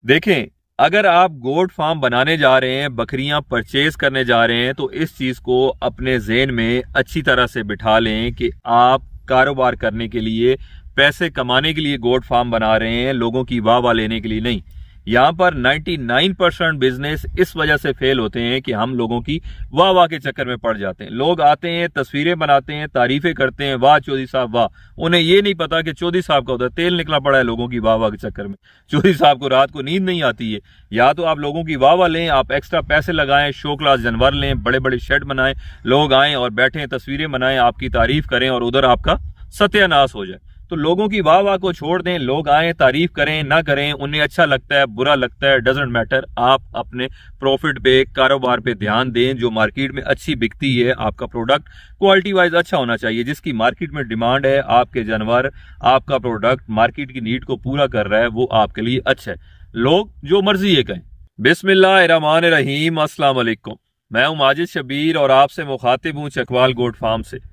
देखें, अगर आप गोट फार्म बनाने जा रहे हैं, बकरियां परचेज करने जा रहे हैं, तो इस चीज को अपने ज़हन में अच्छी तरह से बिठा लें कि आप कारोबार करने के लिए, पैसे कमाने के लिए गोट फार्म बना रहे हैं, लोगों की वाह वाह लेने के लिए नहीं। यहां पर 99% बिजनेस इस वजह से फेल होते हैं कि हम लोगों की वाह वाह के चक्कर में पड़ जाते हैं। लोग आते हैं, तस्वीरें बनाते हैं, तारीफें करते हैं, वाह चौधरी साहब वाह। उन्हें ये नहीं पता कि चौधरी साहब का उधर तेल निकला पड़ा है लोगों की वाह वाह के चक्कर में। चौधरी साहब को रात को नींद नहीं आती है। या तो आप लोगों की वाह वाह लें, आप एक्स्ट्रा पैसे लगाएं, शो क्लास जानवर लें, बड़े बड़े शेड बनाएं, लोग आएं और बैठें, तस्वीरें बनाएं, आपकी तारीफ करें और उधर आपका सत्यानाश हो जाए। तो लोगों की वाह वाह को छोड़ दें, लोग आए, तारीफ करें ना करें, उन्हें अच्छा लगता है बुरा लगता है, डजंट मैटर। आप अपने प्रॉफिट पे, कारोबार पे ध्यान दें, जो मार्केट में अच्छी बिकती है, आपका प्रोडक्ट क्वालिटी वाइज अच्छा होना चाहिए, जिसकी मार्केट में डिमांड है, आपके जानवर, आपका प्रोडक्ट मार्केट की नीड को पूरा कर रहा है, वो आपके लिए अच्छा है। लोग जो मर्जी ये कहें। बिस्मिल्लाहिर्रहमानिर्रहीम, अस्सलाम वालेकुम। मैं हूं माजिद शबीर और आपसे मुखातिब हूं चकवाल गोट फार्म से।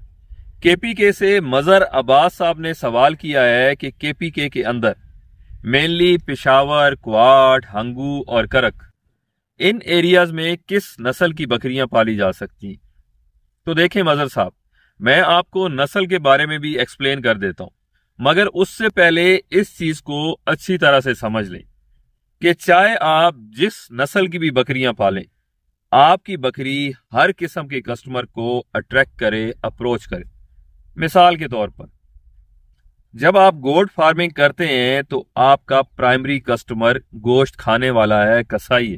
केपीके से मजहर अब्बास साहब ने सवाल किया है कि केपीके के अंदर मेनली पेशावर, क्वाड, हंगू और करक, इन एरियाज में किस नस्ल की बकरियां पाली जा सकती। तो देखें मजहर साहब, मैं आपको नस्ल के बारे में भी एक्सप्लेन कर देता हूं, मगर उससे पहले इस चीज को अच्छी तरह से समझ लें कि चाहे आप जिस नस्ल की भी बकरियां पालें, आपकी बकरी हर किस्म के कस्टमर को अट्रैक्ट करे, अप्रोच करे। मिसाल के तौर पर, जब आप गोट फार्मिंग करते हैं तो आपका प्राइमरी कस्टमर गोश्त खाने वाला है, कसाई है।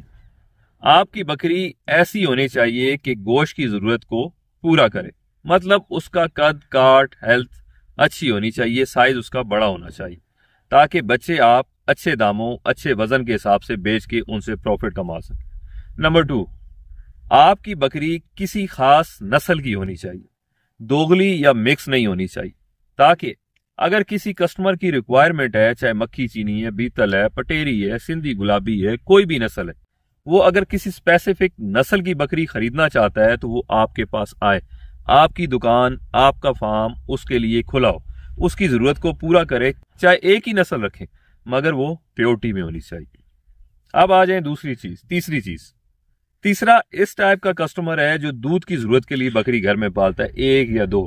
आपकी बकरी ऐसी होनी चाहिए कि गोश्त की जरूरत को पूरा करे, मतलब उसका कद काट, हेल्थ अच्छी होनी चाहिए, साइज उसका बड़ा होना चाहिए, ताकि बच्चे आप अच्छे दामों, अच्छे वजन के हिसाब से बेच के उनसे प्रॉफिट कमा सकें। नंबर 2, आपकी बकरी किसी खास नस्ल की होनी चाहिए, दोगली या मिक्स नहीं होनी चाहिए, ताकि अगर किसी कस्टमर की रिक्वायरमेंट है, चाहे मक्खी चीनी है, बीतल है, पटेरी है, सिंधी गुलाबी है, कोई भी नस्ल है, वो अगर किसी स्पेसिफिक नस्ल की बकरी खरीदना चाहता है तो वो आपके पास आए, आपकी दुकान, आपका फार्म उसके लिए खुला हो, उसकी जरूरत को पूरा करे, चाहे एक ही नस्ल रखें, मगर वो प्योरिटी में होनी चाहिए। अब आ जाए तीसरी चीज। तीसरा इस टाइप का कस्टमर है जो दूध की जरूरत के लिए बकरी घर में पालता है, एक या दो।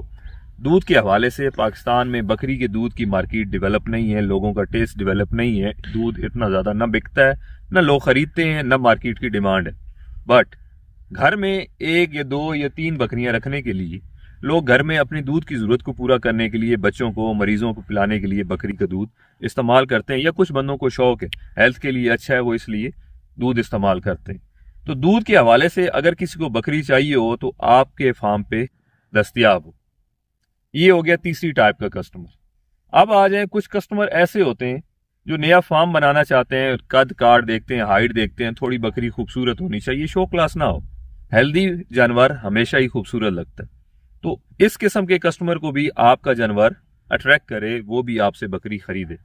दूध के हवाले से पाकिस्तान में बकरी के दूध की मार्केट डेवलप नहीं है, लोगों का टेस्ट डेवलप नहीं है, दूध इतना ज्यादा न बिकता है, न लोग खरीदते हैं, न मार्केट की डिमांड है। बट घर में एक या दो या तीन बकरियां रखने के लिए लोग घर में अपनी दूध की जरूरत को पूरा करने के लिए, बच्चों को, मरीजों को पिलाने के लिए बकरी का दूध इस्तेमाल करते हैं, या कुछ बंदों को शौक है, हेल्थ के लिए अच्छा है, वो इसलिए दूध इस्तेमाल करते हैं। तो दूध के हवाले से अगर किसी को बकरी चाहिए हो तो आपके फार्म पे दस्तयाब हो। ये हो गया तीसरी टाइप का कस्टमर। अब आ जाए, कुछ कस्टमर ऐसे होते हैं जो नया फार्म बनाना चाहते हैं, कद काट देखते हैं, हाइट देखते हैं, थोड़ी बकरी खूबसूरत होनी चाहिए, शो क्लास ना हो, हेल्दी जानवर हमेशा ही खूबसूरत लगता है। तो इस किस्म के कस्टमर को भी आपका जानवर अट्रैक्ट करे, वो भी आपसे बकरी खरीदे।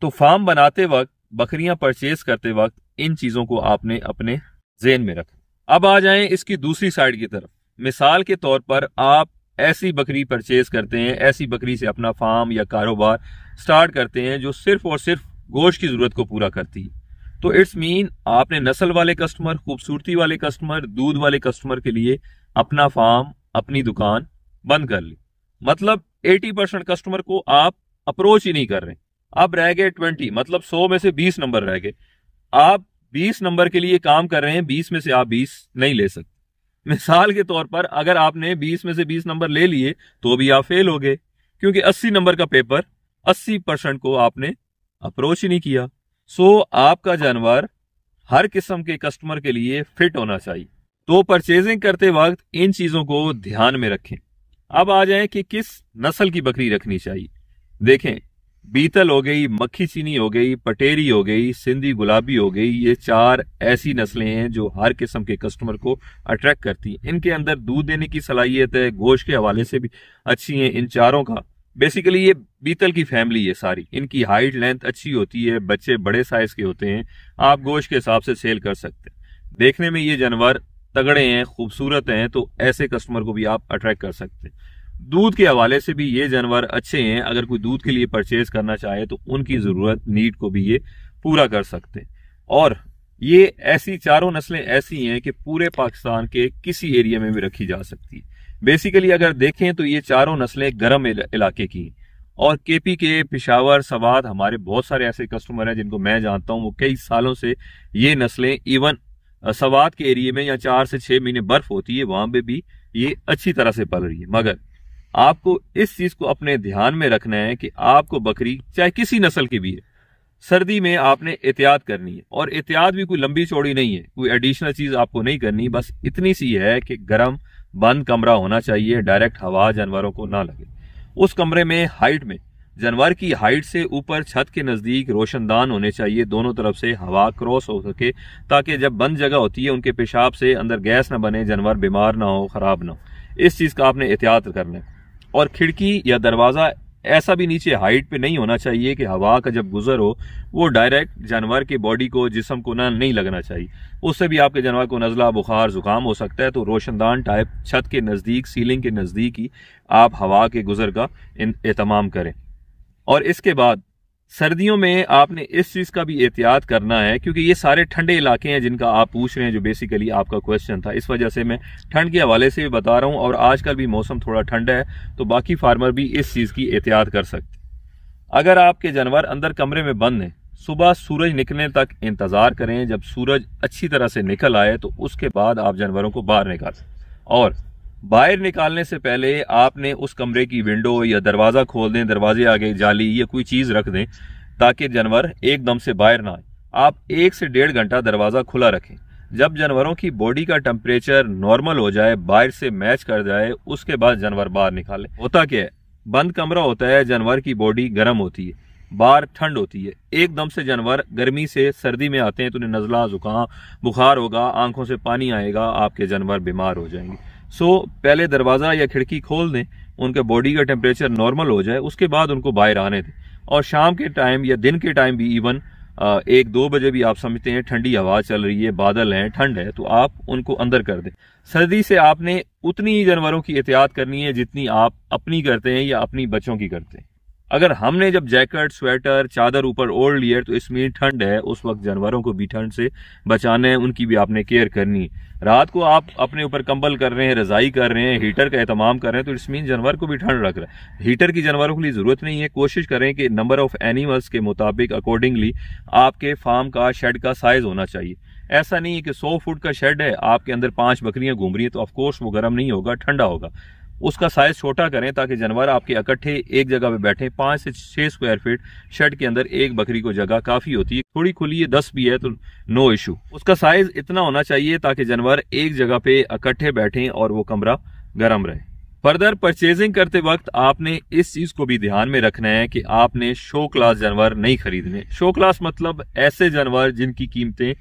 तो फार्म बनाते वक्त, बकरियां परचेज करते वक्त इन चीजों को आपने अपने ज़हन में रखें। अब आ जाएं इसकी दूसरी साइड की तरफ। मिसाल के तौर पर आप ऐसी बकरी परचेज करते हैं, ऐसी बकरी से अपना फार्म या कारोबार स्टार्ट करते हैं जो सिर्फ और सिर्फ गोश्त की जरूरत को पूरा करती है। तो इट्स मीन आपने नस्ल वाले कस्टमर, खूबसूरती वाले कस्टमर, दूध वाले कस्टमर के लिए अपना फार्म, अपनी दुकान बंद कर ली। मतलब 80% कस्टमर को आप अप्रोच ही नहीं कर रहे। अब रह गए 20, मतलब 100 में से 20 नंबर रह गए। आप 20 नंबर के लिए काम कर रहे हैं, 20 में से आप 20 नहीं ले सकते। मिसाल के तौर पर अगर आपने 20 में से 20 नंबर ले लिए तो भी आप फेल हो गए, क्योंकि 80 नंबर का पेपर 80% को आपने अप्रोच ही नहीं किया। सो आपका जानवर हर किस्म के कस्टमर के लिए फिट होना चाहिए। तो परचेजिंग करते वक्त इन चीजों को ध्यान में रखें। अब आ जाए कि किस नस्ल की बकरी रखनी चाहिए। देखें, बीतल हो गई, मक्खी चीनी हो गई, पटेरी हो गई, सिंधी गुलाबी हो गई, ये 4 ऐसी नस्लें हैं जो हर किस्म के कस्टमर को अट्रैक्ट करती हैं। इनके अंदर दूध देने की सलाहियत है, गोश्त के हवाले से भी अच्छी हैं। इन चारों का बेसिकली ये बीतल की फैमिली है सारी। इनकी हाइट लेंथ अच्छी होती है, बच्चे बड़े साइज के होते हैं, आप गोश्त के हिसाब से सेल कर सकते हैं। देखने में ये जानवर तगड़े हैं, खूबसूरत हैं, तो ऐसे कस्टमर को भी आप अट्रैक्ट कर सकते हैं। दूध के हवाले से भी ये जानवर अच्छे हैं, अगर कोई दूध के लिए परचेज करना चाहे तो उनकी जरूरत, नीड को भी ये पूरा कर सकते हैं। और ये ऐसी चारों नस्लें ऐसी हैं कि पूरे पाकिस्तान के किसी एरिया में भी रखी जा सकती है। बेसिकली अगर देखें तो ये चारों नस्लें गर्म इलाके की हैं और केपी के पेशावर सवात हमारे बहुत सारे ऐसे कस्टमर हैं जिनको मैं जानता हूं, वो कई सालों से ये नस्लें इवन सवात के एरिया में या 4 से 6 महीने बर्फ होती है वहां पे भी ये अच्छी तरह से पल रही है। मगर आपको इस चीज को अपने ध्यान में रखना है कि आपको बकरी चाहे किसी नस्ल की भी है, सर्दी में आपने एहतियात करनी है। और एहतियात भी कोई लंबी चौड़ी नहीं है, कोई एडिशनल चीज आपको नहीं करनी, बस इतनी सी है कि गर्म बंद कमरा होना चाहिए, डायरेक्ट हवा जानवरों को ना लगे। उस कमरे में हाइट में जानवर की हाइट से ऊपर छत के नजदीक रोशनदान होने चाहिए, दोनों तरफ से हवा क्रॉस हो सके, ताकि जब बंद जगह होती है उनके पेशाब से अंदर गैस ना बने, जानवर बीमार ना हो, खराब ना हो। इस चीज का आपने एहतियात करना है। और खिड़की या दरवाजा ऐसा भी नीचे हाइट पे नहीं होना चाहिए कि हवा का जब गुजर हो वो डायरेक्ट जानवर की बॉडी को, जिस्म को ना नहीं लगना चाहिए, उससे भी आपके जानवर को नजला, बुखार, जुकाम हो सकता है। तो रोशनदान टाइप छत के नजदीक, सीलिंग के नजदीक ही आप हवा के गुजर का एहतमाम करें। और इसके बाद सर्दियों में आपने इस चीज का भी एहतियात करना है, क्योंकि ये सारे ठंडे इलाके हैं जिनका आप पूछ रहे हैं, जो बेसिकली आपका क्वेश्चन था। इस वजह से मैं ठंड के हवाले से भी बता रहा हूं, और आजकल भी मौसम थोड़ा ठंडा है तो बाकी फार्मर भी इस चीज की एहतियात कर सकते। अगर आपके जानवर अंदर कमरे में बंद हैं, सुबह सूरज निकलने तक इंतजार करें। जब सूरज अच्छी तरह से निकल आए तो उसके बाद आप जानवरों को बाहर निकालें। और बाहर निकालने से पहले आपने उस कमरे की विंडो या दरवाजा खोल दें, दरवाजे आगे जाली या कोई चीज रख दें ताकि जानवर एकदम से बाहर ना आए। आप 1 से 1.5 घंटा दरवाजा खुला रखें। जब जानवरों की बॉडी का टेम्परेचर नॉर्मल हो जाए, बाहर से मैच कर जाए, उसके बाद जानवर बाहर निकालें। होता क्या है, बंद कमरा होता है, जानवर की बॉडी गर्म होती है, बाहर ठंड होती है, एकदम से जानवर गर्मी से सर्दी में आते हैं तो उन्हें नजला, जुकाम, बुखार होगा, आंखों से पानी आएगा, आपके जानवर बीमार हो जाएंगे। पहले दरवाजा या खिड़की खोल दें, उनके बॉडी का टेम्परेचर नॉर्मल हो जाए, उसके बाद उनको बाहर आने दें। और शाम के टाइम या दिन के टाइम भी इवन 1-2 बजे भी आप समझते हैं ठंडी हवा चल रही है, बादल हैं, ठंड है, तो आप उनको अंदर कर दें। सर्दी से आपने उतनी ही जानवरों की एहतियात करनी है जितनी आप अपनी करते हैं या अपनी बच्चों की करते हैं। अगर हमने जब जैकेट, स्वेटर, चादर ऊपर ओढ़ लिया तो इसमें ठंड है, उस वक्त जानवरों को भी ठंड से बचाना है, उनकी भी आपने केयर करनी है। रात को आप अपने ऊपर कंबल कर रहे हैं, रजाई कर रहे हैं, हीटर का एहतमाम कर रहे हैं, तो इसमें जानवर को भी ठंड लग रहा है। हीटर की जानवरों के लिए जरूरत नहीं है। कोशिश करें कि नंबर ऑफ एनिमल्स के मुताबिक अकॉर्डिंगली आपके फार्म का, शेड का साइज होना चाहिए। ऐसा नहीं है कि 100 फुट का शेड है, आपके अंदर 5 बकरियां घूम रही है तो ऑफकोर्स वो गर्म नहीं होगा, ठंडा होगा। उसका साइज छोटा करें ताकि जानवर आपके इकट्ठे एक जगह पे बैठे। 5 से 6 स्क्वायर फीट शेड के अंदर एक बकरी को जगह काफी होती है। थोड़ी खुली है, 10 भी है तो नो इशू। उसका साइज इतना होना चाहिए ताकि जानवर एक जगह पे इकट्ठे बैठे और वो कमरा गर्म रहे। फर्दर परचेजिंग करते वक्त आपने इस चीज को भी ध्यान में रखना है कि आपने शो क्लास जानवर नहीं खरीदने। शो क्लास मतलब ऐसे जानवर जिनकी कीमतें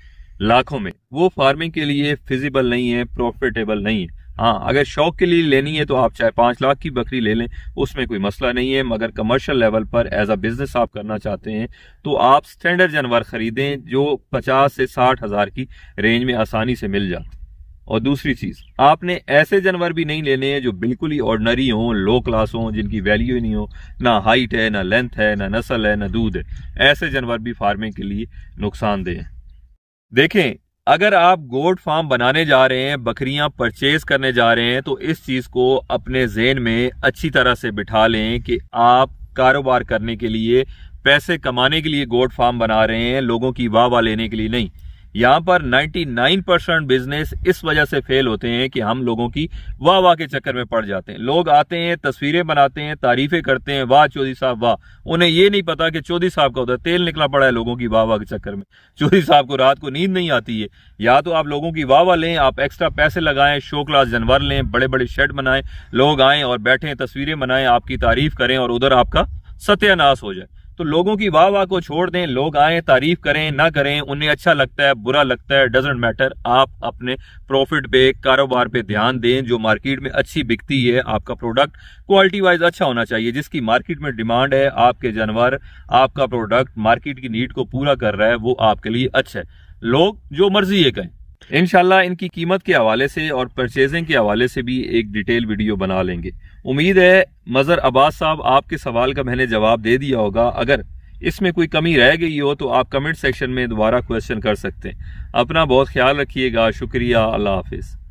लाखों में, वो फार्मिंग के लिए फिजिबल नहीं है, प्रॉफिटेबल नहीं है। हाँ, अगर शौक के लिए लेनी है तो आप चाहे 5 लाख की बकरी ले लें, उसमें कोई मसला नहीं है। मगर कमर्शियल लेवल पर एज अ बिजनेस आप करना चाहते हैं तो आप स्टैंडर्ड जानवर खरीदें जो 50 से 60 हजार की रेंज में आसानी से मिल जाते। और दूसरी चीज, आपने ऐसे जानवर भी नहीं लेने हैं जो बिल्कुल ही ऑर्डिनरी हों, लो क्लास हों, जिनकी वैल्यू ही नहीं हो, ना हाइट है, ना लेंथ है, ना नस्ल है, ना दूध है। ऐसे जानवर भी फार्मिंग के लिए नुकसानदेह हैं। देखें, अगर आप गोट फार्म बनाने जा रहे हैं, बकरियां परचेज करने जा रहे हैं, तो इस चीज को अपने ज़हन में अच्छी तरह से बिठा लें कि आप कारोबार करने के लिए, पैसे कमाने के लिए गोट फार्म बना रहे हैं, लोगों की वाह लेने के लिए नहीं। यहाँ पर 99% बिजनेस इस वजह से फेल होते हैं कि हम लोगों की वाह के चक्कर में पड़ जाते हैं। लोग आते हैं, तस्वीरें बनाते हैं, तारीफें करते हैं, वाह चौधरी साहब वाह। उन्हें ये नहीं पता कि चौधरी साहब का उधर तेल निकला पड़ा है लोगों की वाह के चक्कर में। चौधरी साहब को रात को नींद नहीं आती है। या तो आप लोगों की वाह लें, आप एक्स्ट्रा पैसे लगाएं, शो क्लास जानवर लें, बड़े बड़े शेड बनाएं, लोग आएं और बैठें, तस्वीरें बनाएं, आपकी तारीफ करें और उधर आपका सत्यानाश हो जाए। तो लोगों की वाह को छोड़ दें, लोग आए, तारीफ करें ना करें, उन्हें अच्छा लगता है, बुरा लगता है, डजंट मैटर। आप अपने प्रॉफिट पे, कारोबार पे ध्यान दें। जो मार्केट में अच्छी बिकती है, आपका प्रोडक्ट क्वालिटी वाइज अच्छा होना चाहिए। जिसकी मार्केट में डिमांड है, आपके जानवर, आपका प्रोडक्ट मार्केट की नीड को पूरा कर रहा है, वो आपके लिए अच्छा है। लोग जो मर्जी ये कहें। इंशाल्लाह इनकी कीमत के हवाले से और परचेजिंग के हवाले से भी एक डिटेल वीडियो बना लेंगे। उम्मीद है मजर अब्बास साहब, आपके सवाल का मैंने जवाब दे दिया होगा। अगर इसमें कोई कमी रह गई हो तो आप कमेंट सेक्शन में दोबारा क्वेश्चन कर सकते हैं। अपना बहुत ख्याल रखिएगा। शुक्रिया। अल्लाह हाफिज़।